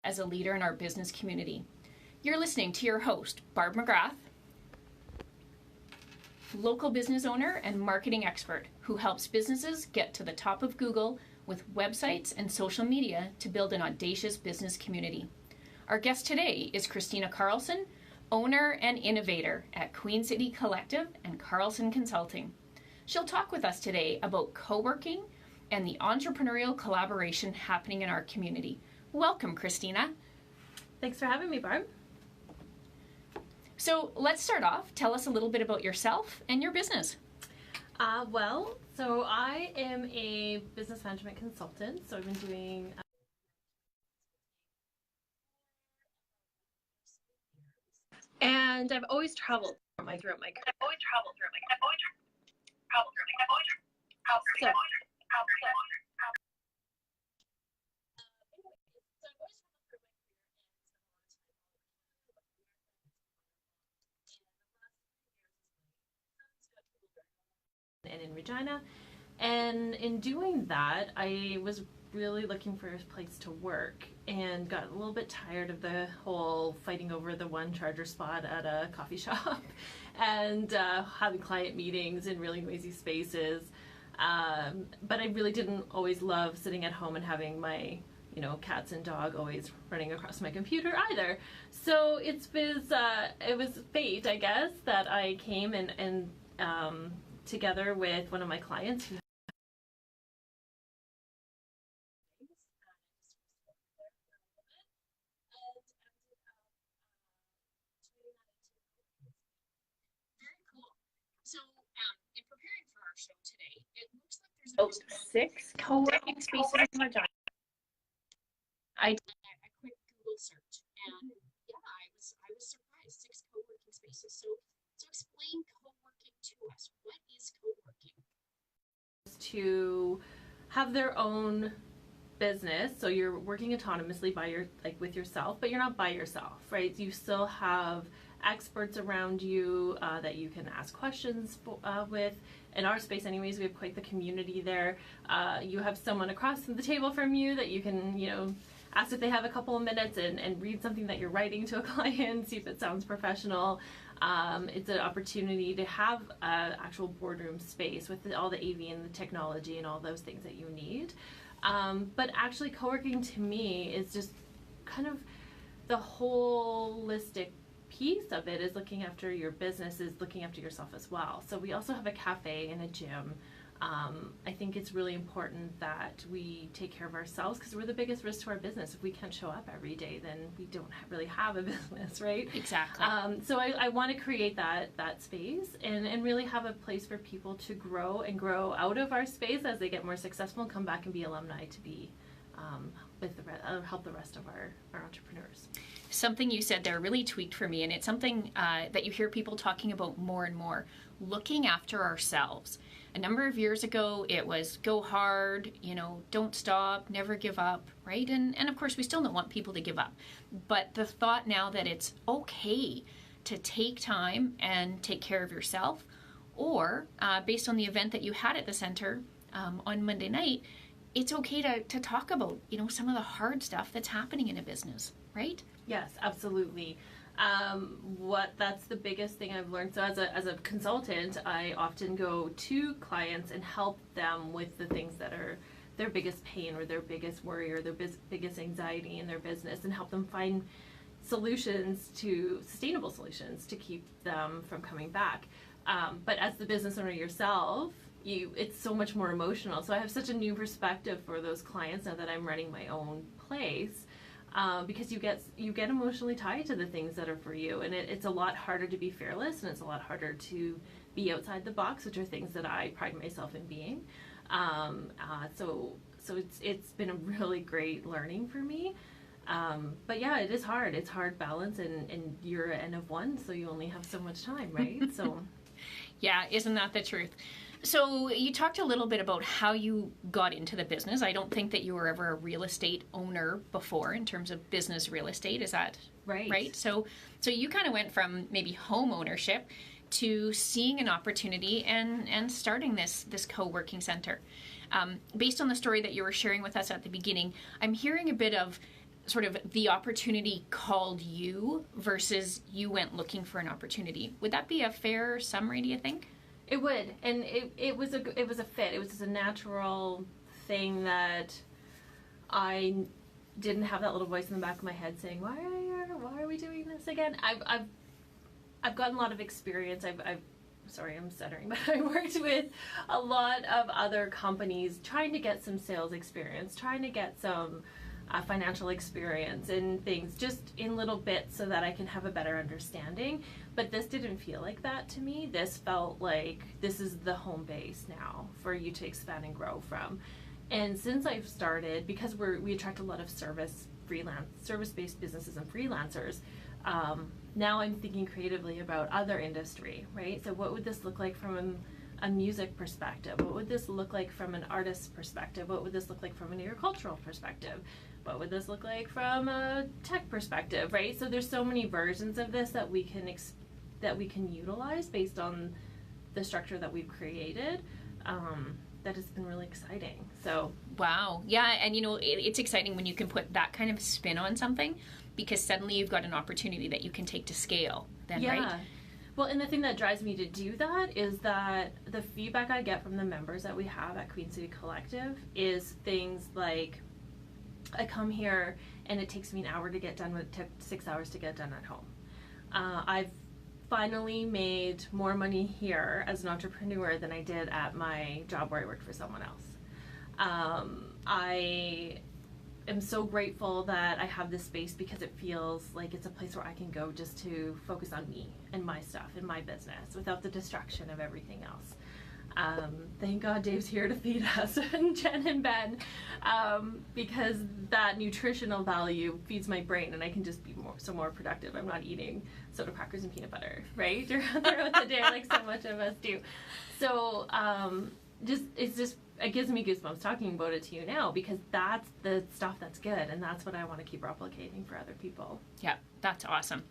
as a leader in our business community. You're listening to your host, Barb McGrath, local business owner and marketing expert who helps businesses get to the top of Google with websites and social media to build an audacious business community. Our guest today is Christina Carlson, owner and innovator at Queen City Collective and Carlson Consulting. She'll talk with us today about co-working and the entrepreneurial collaboration happening in our community. Welcome, Christina. Thanks for having me, Barb. So let's start off. Tell us a little bit about yourself and your business. So I am a business management consultant. So I've been doing and I've always traveled throughout my career. So, and in Regina, and in doing that I was really looking for a place to work and got a little bit tired of the whole fighting over the one charger spot at a coffee shop and having client meetings in really noisy spaces, but I really didn't always love sitting at home and having my cats and dog always running across my computer either. So it was fate, I guess, that I came and together with one of my clients who Very cool. So, in preparing for our show today, it looks like there's about 6 co-working spaces in Regina. I did a quick Google search, and yeah, I was surprised. 6 co-working spaces. So explain co-working to us. What is co-working? to have their own business, so you're working autonomously with yourself, but you're not by yourself, right? You still have experts around you that you can ask questions with. In our space anyways, we have quite the community there. You have someone across the table from you that you can ask if they have a couple of minutes and read something that you're writing to a client, see if it sounds professional. It's an opportunity to have an actual boardroom space with all the AV and the technology and all those things that you need. But actually co-working to me is just kind of the holistic piece of it, is looking after your business, is looking after yourself as well. So we also have a cafe and a gym. I think it's really important that we take care of ourselves because we're the biggest risk to our business. If we can't show up every day, then we don't really have a business, right? Exactly. So I want to create that space and really have a place for people to grow and grow out of our space as they get more successful and come back and be alumni to be help the rest of our entrepreneurs. Something you said there really tweaked for me, and it's something that you hear people talking about more and more, looking after ourselves. A number of years ago, it was go hard, don't stop, never give up, right? And of course, we still don't want people to give up. But the thought now that it's okay to take time and take care of yourself, or based on the event that you had at the center on Monday night, it's okay to talk about, some of the hard stuff that's happening in a business, right? Yes, absolutely. That's the biggest thing I've learned. So as a consultant, I often go to clients and help them with the things that are their biggest pain or their biggest worry or their biggest anxiety in their business, and help them find sustainable solutions to keep them from coming back. But as the business owner yourself, it's so much more emotional. So I have such a new perspective for those clients now that I'm running my own place. Because you get emotionally tied to the things that are for you, and it's a lot harder to be fearless, and it's a lot harder to be outside the box, which are things that I pride myself in being. So it's been a really great learning for me. But yeah, it is hard. It's hard balance, and you're an N of one, so you only have so much time, right? So yeah, isn't that the truth? So you talked a little bit about how you got into the business. I don't think that you were ever a real estate owner before in terms of business real estate. Is that right? So you kind of went from maybe home ownership to seeing an opportunity and starting this co-working center. Based on the story that you were sharing with us at the beginning, I'm hearing a bit of sort of the opportunity called you versus you went looking for an opportunity. Would that be a fair summary, do you think? It would, and it was a fit. It was just a natural thing that I didn't have that little voice in the back of my head saying, why are we doing this again? I've gotten a lot of experience. Sorry, I'm stuttering, but I worked with a lot of other companies trying to get some sales experience, trying to get some financial experience and things, just in little bits so that I can have a better understanding. But this didn't feel like that to me. This felt like this is the home base now for you to expand and grow from. And since I've started, because we attract a lot of service-based businesses and freelancers, now I'm thinking creatively about other industry, right? So what would this look like from a music perspective? What would this look like from an artist perspective? What would this look like from an agricultural perspective? What would this look like from a tech perspective, right? So there's so many versions of this that we can utilize based on the structure that we've created. That has been really exciting. So wow, yeah, and it's exciting when you can put that kind of spin on something, because suddenly you've got an opportunity that you can take to scale. Then, yeah. Right? Well, and the thing that drives me to do that is that the feedback I get from the members that we have at Queen City Collective is things like, I come here and it takes me an hour to get done, it took 6 hours to get done at home. I've finally made more money here as an entrepreneur than I did at my job where I worked for someone else. I am so grateful that I have this space because it feels like it's a place where I can go just to focus on me and my stuff and my business without the distraction of everything else. Thank God Dave's here to feed us, and Jen and Ben, because that nutritional value feeds my brain and I can just be more productive. I'm not eating soda crackers and peanut butter, right? Throughout the day like so much of us do. So it gives me goosebumps talking about it to you now, because that's the stuff that's good, and that's what I want to keep replicating for other people. Yeah, that's awesome.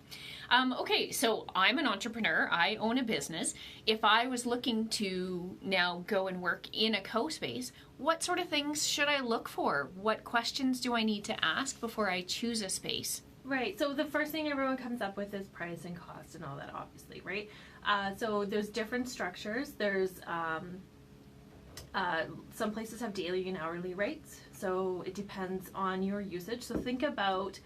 Okay, so I'm an entrepreneur. I own a business. If I was looking to now go and work in a co-space, what sort of things should I look for? What questions do I need to ask before I choose a space? Right, so the first thing everyone comes up with is price and cost and all that, obviously, right? So there's different structures. There's some places have daily and hourly rates, so it depends on your usage. So think about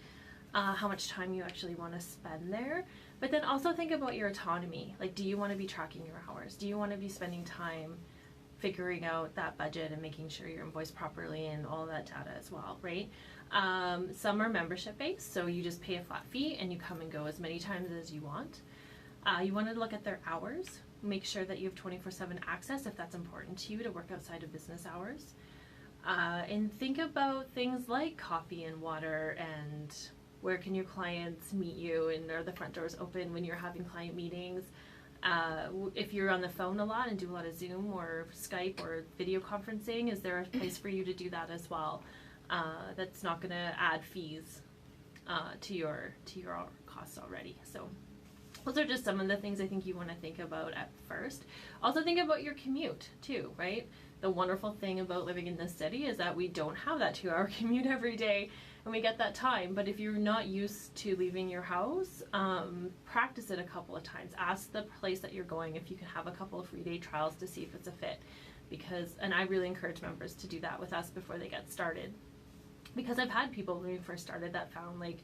how much time you actually want to spend there, but then also think about your autonomy. Like, do you want to be tracking your hours? Do you want to be spending time figuring out that budget and making sure you're invoiced properly and all that data as well, right? Some are membership based, so you just pay a flat fee and you come and go as many times as you want. You want to look at their hours. Make sure that you have 24/7 access if that's important to you to work outside of business hours. And think about things like coffee and water, and where can your clients meet you, and are the front doors open when you're having client meetings. If you're on the phone a lot and do a lot of Zoom or Skype or video conferencing, is there a place for you to do that as well? That's not going to add fees to your costs already. So those are just some of the things I think you want to think about at first. Also think about your commute too, right? The wonderful thing about living in this city is that we don't have that 2-hour commute every day, and we get that time. But if you're not used to leaving your house, practice it a couple of times. Ask the place that you're going if you can have a couple of free day trials to see if it's a fit. And I really encourage members to do that with us before they get started. Because I've had people when we first started that found like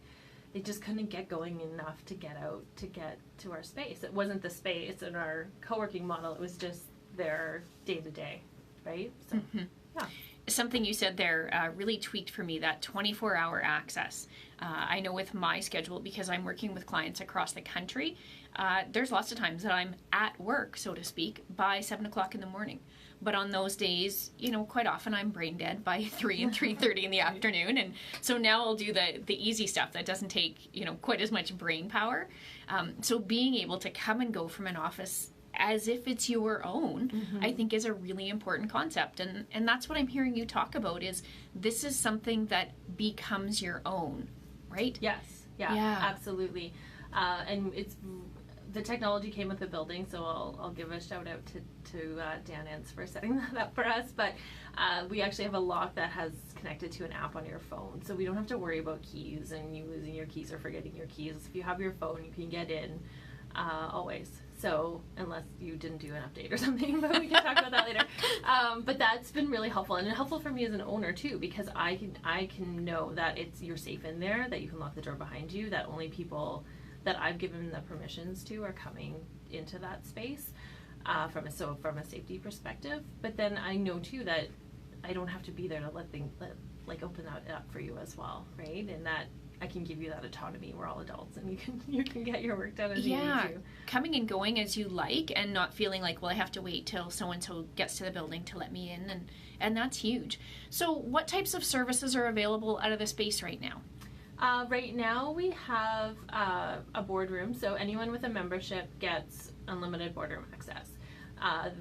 they just couldn't get going enough to get out, to get to our space. It wasn't the space in our co-working model, it was just their day-to-day, right? So, yeah. Something you said there really tweaked for me, that 24-hour access. I know with my schedule, because I'm working with clients across the country, there's lots of times that I'm at work, so to speak, by 7 o'clock in the morning. But on those days, quite often I'm brain dead by 3 and 3:30 in the afternoon. And so now I'll do the easy stuff that doesn't take, quite as much brain power. So being able to come and go from an office as if it's your own, I think is a really important concept. And that's what I'm hearing you talk about, is this is something that becomes your own, right? Yes. Yeah. Absolutely. And it's the technology came with the building, so I'll give a shout out to Dan Ents for setting that up for us. But we actually have a lock that has connected to an app on your phone, so we don't have to worry about keys and you losing your keys or forgetting your keys. If you have your phone, you can get in always. So unless you didn't do an update or something, but we can talk about that later. But that's been really helpful, and helpful for me as an owner too, because I can know that you're safe in there, that you can lock the door behind you, that only people that I've given the permissions to are coming into that space from a safety perspective. But then I know too that I don't have to be there to open that up for you as well, right? And that I can give you that autonomy. We're all adults, and you can get your work done as you need to. Coming and going as you like, and not feeling like, well, I have to wait till so and so gets to the building to let me in, and that's huge. So, what types of services are available out of the space right now? Right now we have a boardroom, so anyone with a membership gets unlimited boardroom access.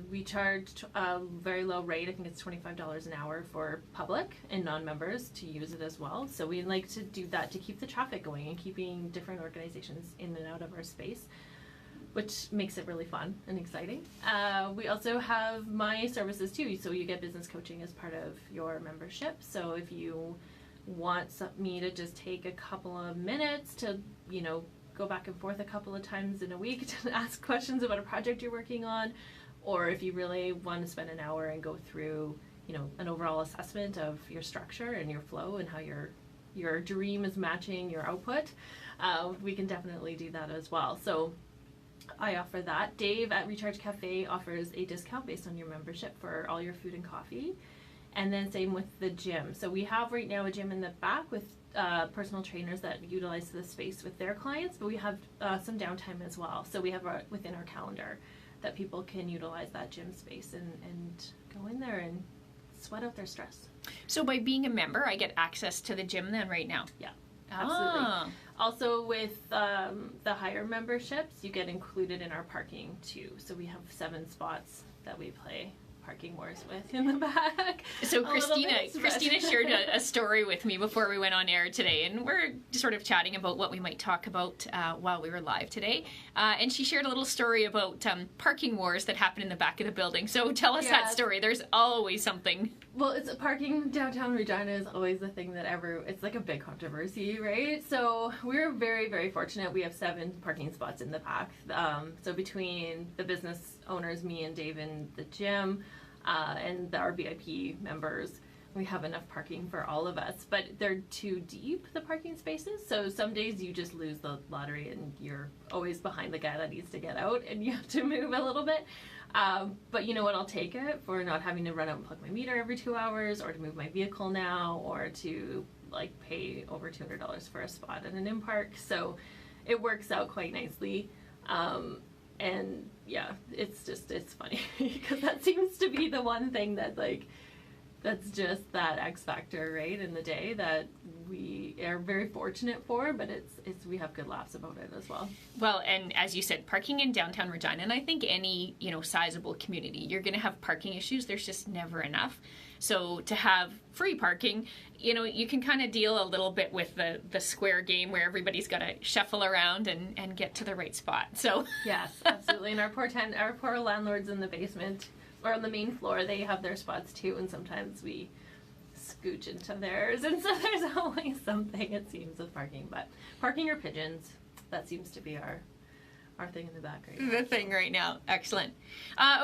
We charge a very low rate. I think it's $25 an hour for public and non-members to use it as well. So we like to do that to keep the traffic going and keeping different organizations in and out of our space, which makes it really fun and exciting. We also have my services too, so you get business coaching as part of your membership. So if you want me to just take a couple of minutes to, go back and forth a couple of times in a week to ask questions about a project you're working on, or if you really want to spend an hour and go through, an overall assessment of your structure and your flow and how your dream is matching your output, we can definitely do that as well. So I offer that. Dave at Recharge Cafe offers a discount based on your membership for all your food and coffee. And then same with the gym. So we have right now a gym in the back with personal trainers that utilize the space with their clients, but we have some downtime as well. So we have within our calendar that people can utilize that gym space and go in there and sweat out their stress. So by being a member, I get access to the gym then right now? Yeah, absolutely. Also with the higher memberships, you get included in our parking too. So we have 7 spots that we play parking wars with in the back. So Christina shared a story with me before we went on air today, and we're sort of chatting about what we might talk about while we were live today. And she shared a little story about parking wars that happen in the back of the building. So tell us that story. There's always something. Well, it's parking downtown Regina is always the thing that it's like a big controversy, right? So we're very, very fortunate. We have 7 parking spots in the back. So between the business owners, me and Dave in the gym, and our VIP members, we have enough parking for all of us. But they're too deep, the parking spaces. So some days you just lose the lottery and you're always behind the guy that needs to get out and you have to move a little bit. But you know what, I'll take it for not having to run out and plug my meter every 2 hours, or to move my vehicle now, or to pay over $200 for a spot at an in-park. So it works out quite nicely. And yeah, it's funny because that seems to be the one thing that that's just that X factor, right, in the day that we are very fortunate for, but we have good laughs about it as well. Well, and as you said, parking in downtown Regina, and I think any, sizable community, you're going to have parking issues. There's just never enough. So to have free parking, you can kind of deal a little bit with the square game where everybody's got to shuffle around and get to the right spot. So yes, absolutely. And our poor landlords in the basement or on the main floor, they have their spots too, and sometimes we scooch into theirs, and so there's always something, it seems, with parking. But parking or pigeons, that seems to be our thing in the back right now. The thing right now. Excellent.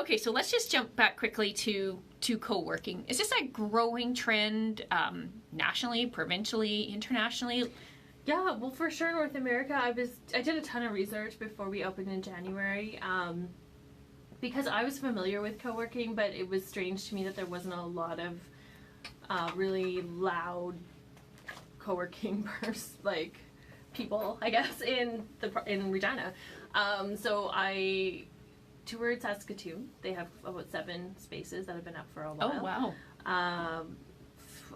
Okay, so let's just jump back quickly to co-working. Is this a growing trend nationally, provincially, internationally? Yeah, well, for sure, North America. I did a ton of research before we opened in January, because I was familiar with co-working, but it was strange to me that there wasn't a lot of really loud co-working people, I guess, in Regina. So I toured Saskatoon. They have about 7 spaces that have been up for a while. Oh, wow.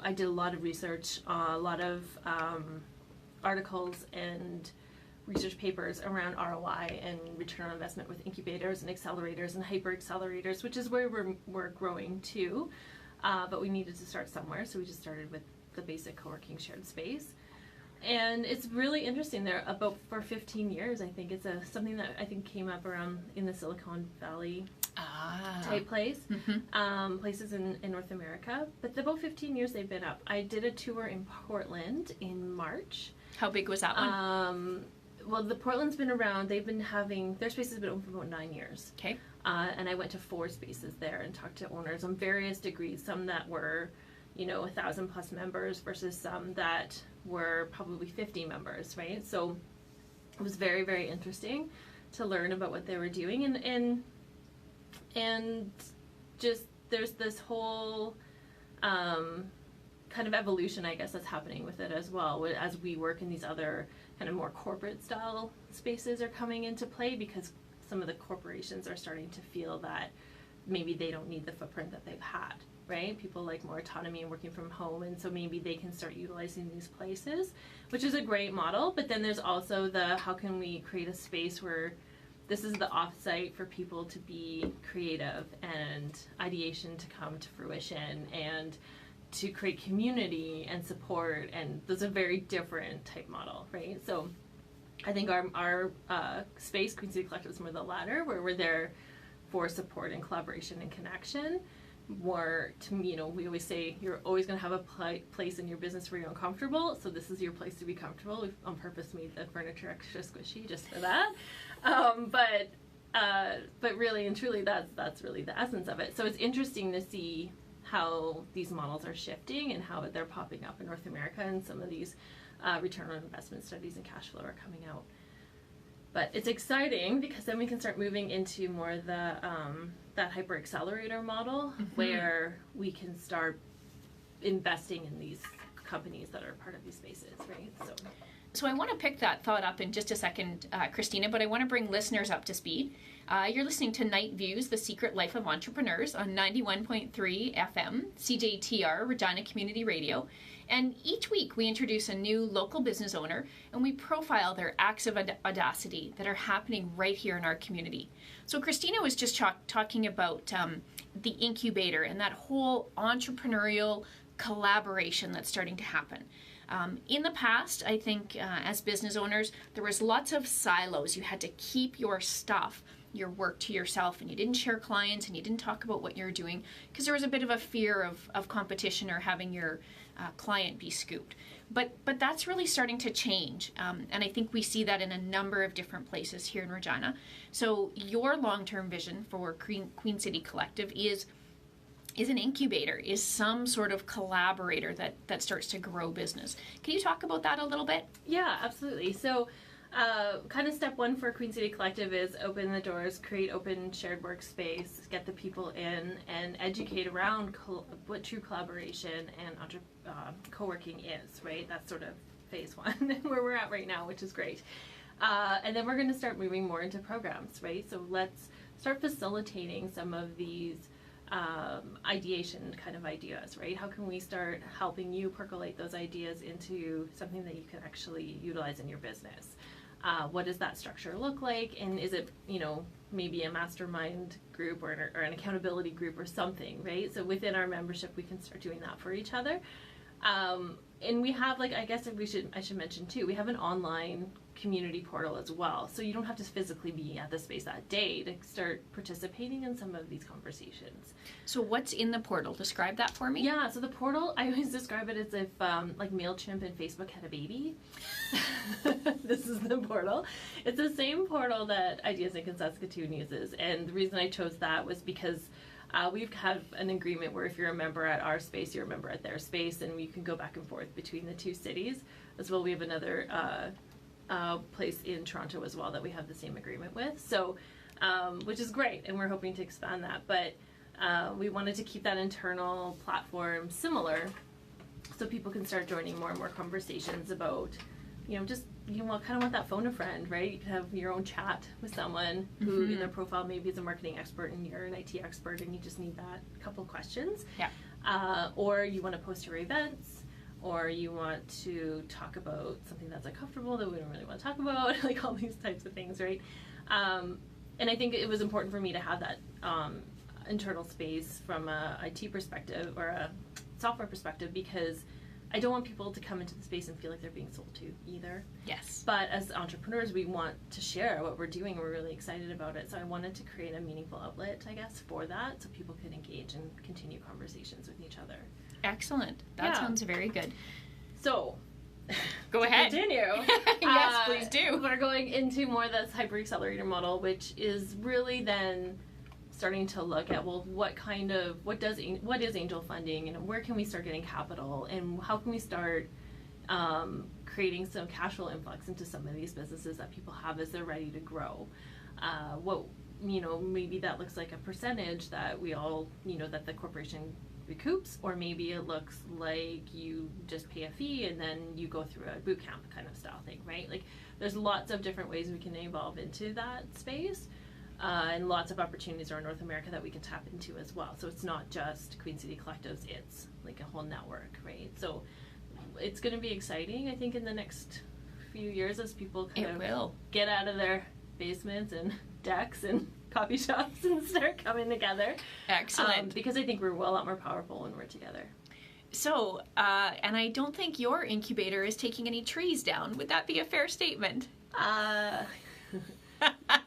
I did a lot of research, a lot of articles and research papers around ROI and return on investment with incubators and accelerators and hyper accelerators, which is where we're growing to. But we needed to start somewhere, so we just started with the basic co-working shared space. And it's really interesting. They're about for 15 years, I think. It's something that I think came up around in the Silicon Valley type place, places in North America. But about 15 years they've been up. I did a tour in Portland in March. How big was that one? Well, the Portland's been around. They've been having, their space has been open for about 9 years. Okay. And I went to 4 spaces there and talked to owners on various degrees. Some that were, 1,000 plus members versus some that were probably 50 members, right? So it was very, very interesting to learn about what they were doing, and just there's this whole kind of evolution, I guess, that's happening with it as well, as we work in these other kind of more corporate style spaces are coming into play, because some of the corporations are starting to feel that maybe they don't need the footprint that they've had, right? People like more autonomy and working from home, and so maybe they can start utilizing these places, which is a great model. But then there's also the, how can we create a space where this is the offsite for people to be creative and ideation to come to fruition and to create community and support, and there's a very different type model, right? So I think our space, Queen City Collective, is more the latter, where we're there for support and collaboration and connection. More to me, we always say you're always going to have a place in your business where you're uncomfortable, so this is your place to be comfortable. We've on purpose made the furniture extra squishy just for that. But really and truly, that's really the essence of it. So it's interesting to see how these models are shifting and how they're popping up in North America, and some of these return on investment studies and cash flow are coming out. But it's exciting because then we can start moving into more the that hyper accelerator model, where we can start investing in these companies that are part of these spaces, right? So I want to pick that thought up in just a second, Christina, but I want to bring listeners up to speed. You're listening to Night Views, The Secret Life of Entrepreneurs on 91.3 FM, CJTR, Regina Community Radio. And each week we introduce a new local business owner, and we profile their acts of audacity that are happening right here in our community. So Christina was just talking about the incubator and that whole entrepreneurial collaboration that's starting to happen. In the past, I think as business owners, there was lots of silos. You had to keep your stuff, your work to yourself, and you didn't share clients, and you didn't talk about what you're doing because there was a bit of a fear of competition or having your client be scooped. But that's really starting to change, and I think we see that in a number of different places here in Regina. So your long-term vision for Queen City Collective is an incubator, is some sort of collaborator that starts to grow business. Can you talk about that a little bit? Yeah, absolutely. So kind of step one for Queen City Collective is open the doors, create open shared workspace, get the people in, and educate around what true collaboration and co-working is, right? That's sort of phase one where we're at right now, which is great. And then we're going to start moving more into programs, right? So let's start facilitating some of these ideation kind of ideas, right? How can we start helping you percolate those ideas into something that you can actually utilize in your business? What does that structure look like? And is it, maybe a mastermind group or an accountability group or something, right? So within our membership, we can start doing that for each other. And we have, I guess I should mention too, we have an online community portal as well. So you don't have to physically be at the space that day to start participating in some of these conversations. So what's in the portal? Describe that for me. Yeah, so the portal, I always describe it as if MailChimp and Facebook had a baby. This is the portal. It's the same portal that Ideas Inc. in Saskatoon uses. And the reason I chose that was because we've had an agreement where if you're a member at our space, you're a member at their space, and we can go back and forth between the two cities. As well, we have another place in Toronto as well that we have the same agreement with, so which is great, and we're hoping to expand that. But we wanted to keep that internal platform similar, so people can start joining more and more conversations about, just kind of want that phone a friend, right? You can have your own chat with someone who in their profile maybe is a marketing expert and you're an IT expert, and you just need that couple questions. Yeah. Or you want to post your events, or you want to talk about something that's uncomfortable that we don't really want to talk about, like all these types of things, right? And I think it was important for me to have that internal space from a IT perspective or a software perspective, because I don't want people to come into the space and feel like they're being sold to either. Yes. But as entrepreneurs, we want to share what we're doing. We're really excited about it. So I wanted to create a meaningful outlet, I guess, for that, so people could engage and continue conversations with each other. Excellent. That sounds very good. So, go ahead. Continue. Yes, please do. We're going into more of this hyper accelerator model, which is really then starting to look at, well, what is angel funding, and where can we start getting capital, and how can we start creating some cash flow influx into some of these businesses that people have as they're ready to grow. Maybe that looks like a percentage that we all, that the corporation recoups, or maybe it looks like you just pay a fee and then you go through a boot camp kind of style thing, right? Like, there's lots of different ways we can evolve into that space. And lots of opportunities are in North America that we can tap into as well. So it's not just Queen City Collectives, it's like a whole kind right? So it's going to be exciting, I think, in the next few years as people get out of their basements and decks and coffee shops and start coming together. Excellent. Because I think we're a lot more powerful when we're together. So, and I don't think your incubator is taking any trees down. Would that be a fair statement?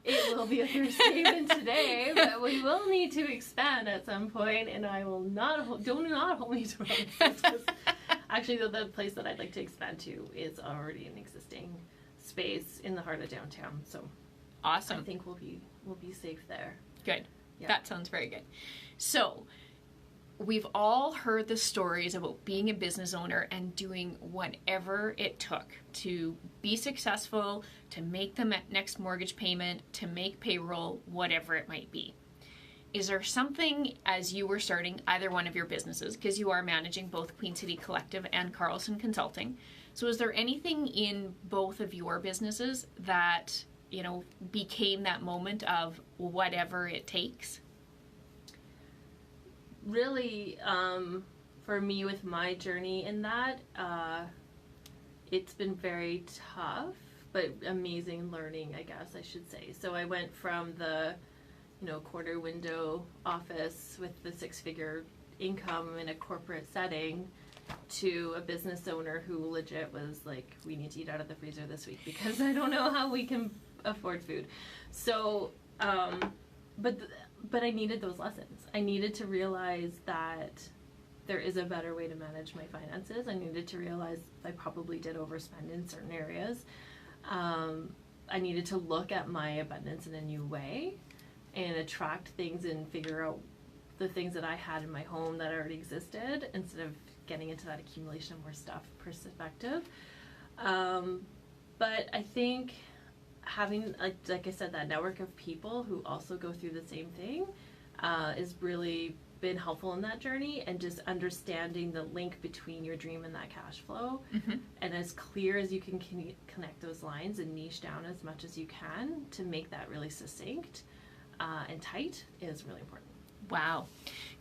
It will be a fair statement today, but we will need to expand at some point, and I will do not hold me to promises. Actually, the place that I'd like to expand to is already an existing space in the heart of downtown. So, awesome. I think we'll be safe there. Good. Yeah. That sounds very good. So, we've all heard the stories about being a business owner and doing whatever it took to be successful, to make the next mortgage payment, to make payroll, whatever it might be. Is there something, as you were starting either one of your businesses, because you are managing both Queen City Collective and Carlson Consulting, so is there anything in both of your businesses that, became that moment of whatever it takes? Really, for me with my journey in that, it's been very tough, but amazing learning, I guess I should say. So I went from the, quarter window office with the 6-figure income in a corporate setting to a business owner who legit was like, we need to eat out of the freezer this week because I don't know how we can afford food. So, but I needed those lessons. I needed to realize that there is a better way to manage my finances. I needed to realize I probably did overspend in certain areas. I needed to look at my abundance in a new way and attract things and figure out the things that I had in my home that already existed instead of getting into that accumulation of more stuff perspective. But I think having, like I said, that network of people who also go through the same thing has really been helpful in that journey, and just understanding the link between your dream and that cash flow, and as clear as you can connect those lines and niche down as much as you can to make that really succinct and tight is really important. Wow.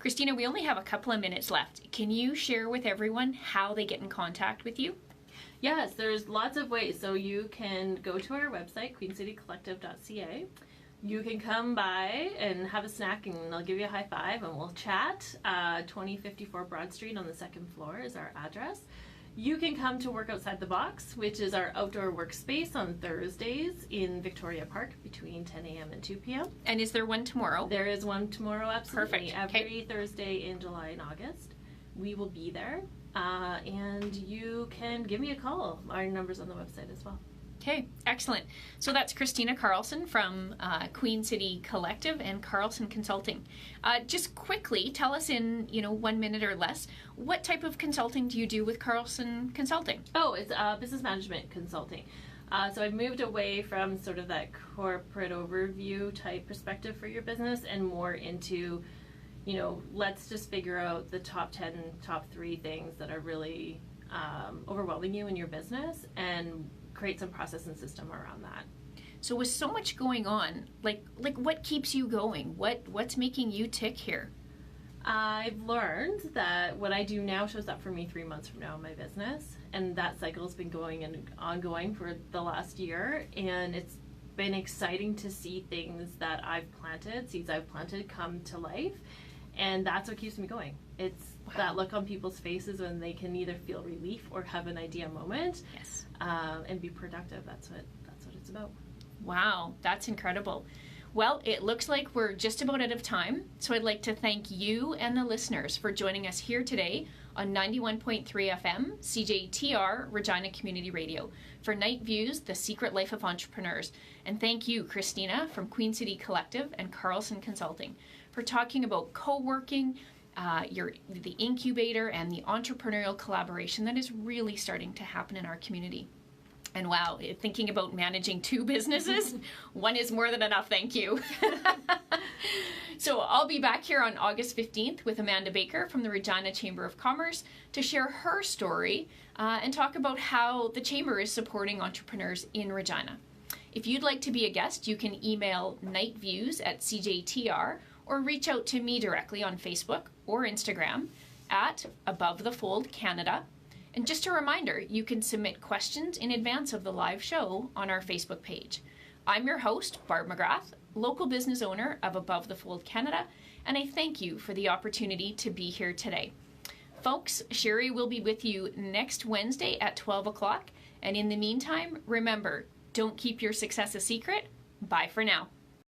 Christina, we only have a couple of minutes left. Can you share with everyone how they get in contact with you? Yes, there's lots of ways. So you can go to our website, queencitycollective.ca. You can come by and have a snack and I'll give you a high five and we'll chat. 2054 Broad Street on the second floor is our address. You can come to Work Outside the Box, which is our outdoor workspace on Thursdays in Victoria Park between 10 a.m. and 2 p.m. And is there one tomorrow? There is one tomorrow, absolutely. Perfect. Every Thursday in July and August. We will be there. And you can give me a call. Our number's on the website as well. Okay, excellent. So that's Christina Carlson from Queen City Collective and Carlson Consulting. Just quickly, tell us in 1 minute or less, what type of consulting do you do with Carlson Consulting? Oh, it's business management consulting. So I've moved away from sort of that corporate overview type perspective for your business and more into, let's just figure out the top 10, top 3 things that are really overwhelming you in your business and create some process and system around that. So with so much going on, like what keeps you going? What's making you tick here? I've learned that what I do now shows up for me 3 months from now in my business, and that cycle has been going and ongoing for the last year, and it's been exciting to see things that seeds I've planted come to life, and that's what keeps me going. It's that look on people's faces when they can either feel relief or have an idea moment. Yes. And be productive. That's what it's about. Wow, that's incredible. Well, it looks like we're just about out of time, so I'd like to thank you and the listeners for joining us here today on 91.3 FM, CJTR, Regina Community Radio, for Night Views, The Secret Life of Entrepreneurs. And thank you, Christina from Queen City Collective and Carlson Consulting, for talking about co-working, the incubator, and the entrepreneurial collaboration that is really starting to happen in our community. And wow, thinking about managing 2 businesses, one is more than enough, thank you. So I'll be back here on August 15th with Amanda Baker from the Regina Chamber of Commerce to share her story and talk about how the Chamber is supporting entrepreneurs in Regina. If you'd like to be a guest, you can email nightviews@cjtr or reach out to me directly on Facebook or Instagram at Above the Fold Canada. And just a reminder, you can submit questions in advance of the live show on our Facebook page. I'm your host, Barb McGrath, local business owner of Above the Fold Canada, and I thank you for the opportunity to be here today. Folks, Sherry will be with you next Wednesday at 12 o'clock. And in the meantime, remember, don't keep your success a secret. Bye for now.